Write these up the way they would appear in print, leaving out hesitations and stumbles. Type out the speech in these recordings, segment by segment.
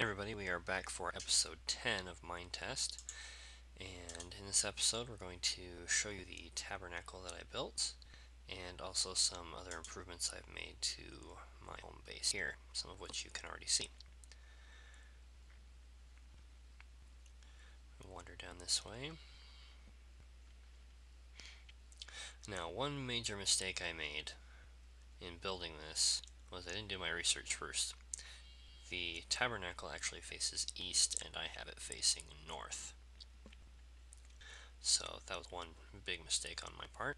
Hey everybody, we are back for episode 10 of Minetest, and in this episode we're going to show you the tabernacle that I built, and also some other improvements I've made to my home base here, some of which you can already see. We'll wander down this way. Now, one major mistake I made in building this was I didn't do my research first. The tabernacle actually faces east, and I have it facing north. So that was one big mistake on my part.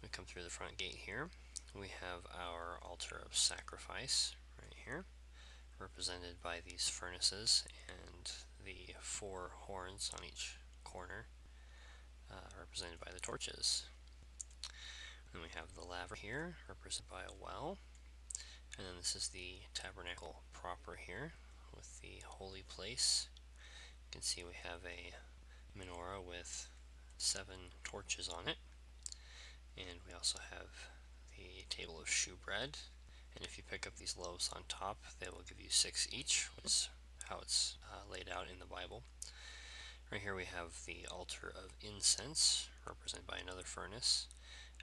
We come through the front gate here. We have our altar of sacrifice right here, represented by these furnaces and the 4 horns on each corner, represented by the torches. Then we have the laver here, represented by a well. And then this is the tabernacle proper here, with the holy place. You can see we have a menorah with 7 torches on it. And we also have the table of shewbread, and if you pick up these loaves on top, they will give you 6 each, which is how it's laid out in the Bible. Right here we have the altar of incense, represented by another furnace,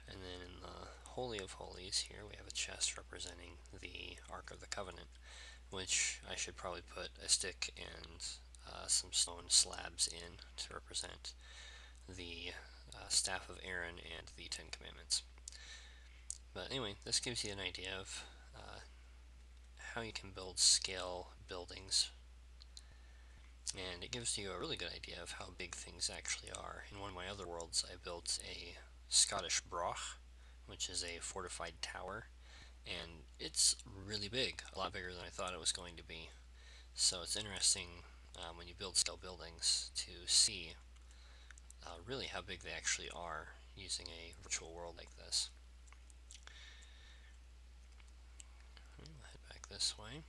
and then in the Holy of Holies here we have a chest representing the Ark of the Covenant, which I should probably put a stick and some stone slabs in to represent the staff of Aaron and the 10 Commandments. But anyway, this gives you an idea of how you can build scale buildings, and it gives you a really good idea of how big things actually are. In one of my other worlds, I built a Scottish broch, which is a fortified tower, and it's really big, a lot bigger than I thought it was going to be. So it's interesting when you build scale buildings to see really how big they actually are using a virtual world like this. We'll head back this way.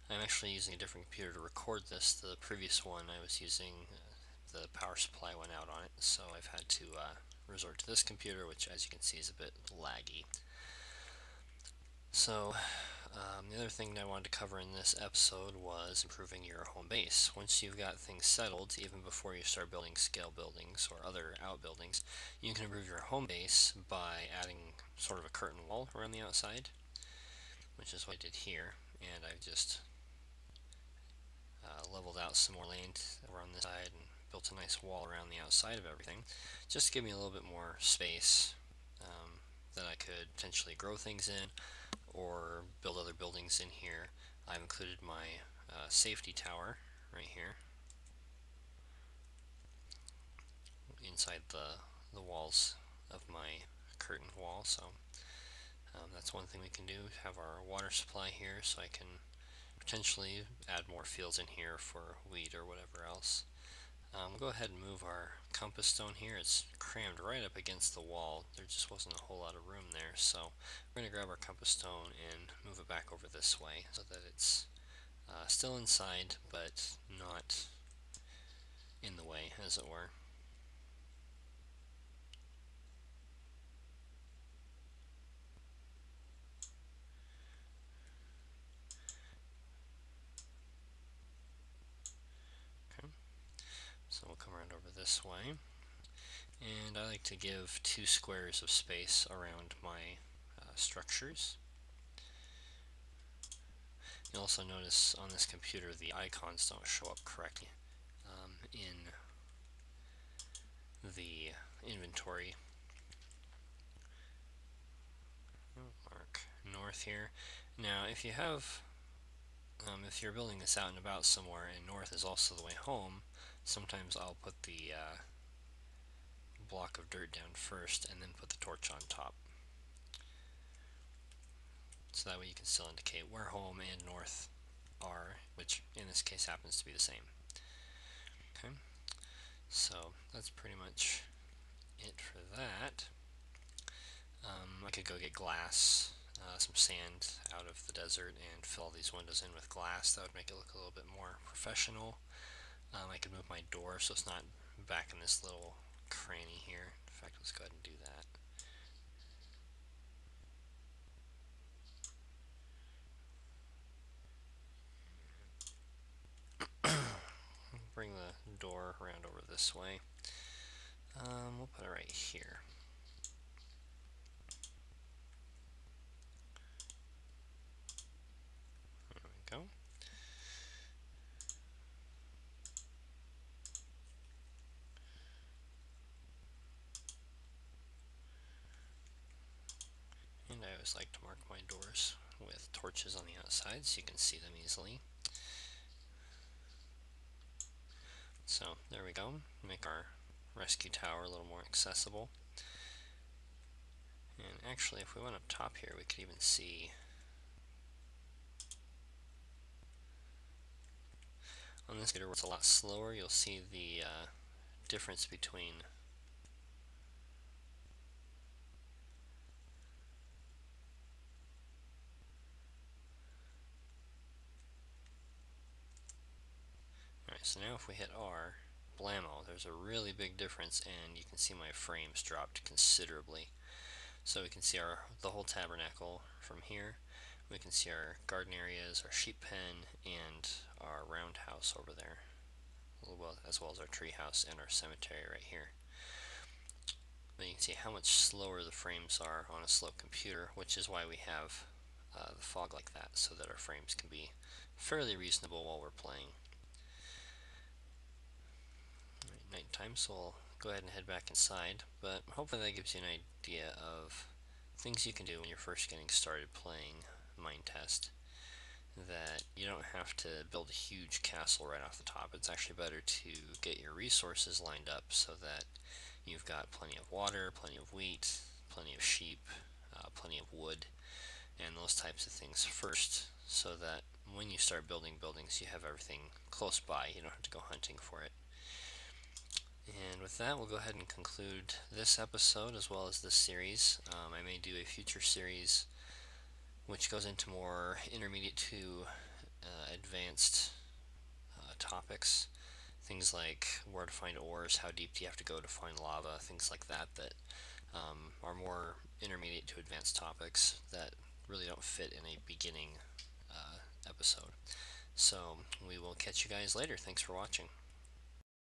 I'm actually using a different computer to record this. The previous one I was using, the power supply went out on it, so I've had to resort to this computer, which as you can see is a bit laggy. So the other thing I wanted to cover in this episode was improving your home base. Once you've got things settled, even before you start building scale buildings or other outbuildings, you can improve your home base by adding sort of a curtain wall around the outside, which is what I did here, and I've just leveled out some more land around this side and built a nice wall around the outside of everything, just to give me a little bit more space that I could potentially grow things in or build other buildings in here. I've included my safety tower right here inside the walls of my curtain wall, so that's one thing we can do. Have our water supply here so I can potentially add more fields in here for wheat or whatever else. We'll go ahead and move our compass stone here. It's crammed right up against the wall. There just wasn't a whole lot of room there, so we're going to grab our compass stone and move it back over this way so that it's still inside but not in the way, as it were. Okay, so we'll come around over this way, and I like to give 2 squares of space around my structures. You'll also notice on this computer the icons don't show up correctly in the inventory. Mark north here. Now if you have if you're building this out and about somewhere and north is also the way home, sometimes I'll put the block of dirt down first and then put the torch on top, so that way you can still indicate where home and north are, which in this case happens to be the same. Okay, so that's pretty much it for that. I could go get glass, some sand out of the desert and fill all these windows in with glass. That would make it look a little bit more professional. I could move my door so it's not back in this little cranny here. In fact, let's go ahead and do that. Bring the door around over this way. We'll put it right here. There we go. And I always like to mark my doors with torches on the outside so you can see them easily. So there we go. Make our rescue tower a little more accessible. And actually, if we went up top here, we could even see on this computer where it's a lot slower, you'll see the difference between Alright, so now if we hit R, blammo, there's a really big difference, and you can see my frames dropped considerably. So we can see the whole tabernacle from here. We can see our garden areas, our sheep pen, and our roundhouse over there, as well as our tree house and our cemetery right here. But you can see how much slower the frames are on a slow computer, which is why we have the fog like that, so that our frames can be fairly reasonable while we're playing. Nighttime, so we'll go ahead and head back inside, but hopefully that gives you an idea of things you can do when you're first getting started playing Minetest, that you don't have to build a huge castle right off the top. It's actually better to get your resources lined up so that you've got plenty of water, plenty of wheat, plenty of sheep, plenty of wood, and those types of things first, so that when you start building buildings you have everything close by. You don't have to go hunting for it. And with that, we'll go ahead and conclude this episode as well as this series. I may do a future series which goes into more intermediate to advanced topics. Things like where to find ores, how deep do you have to go to find lava, things like that that are more intermediate to advanced topics that really don't fit in a beginning episode. So we will catch you guys later. Thanks for watching.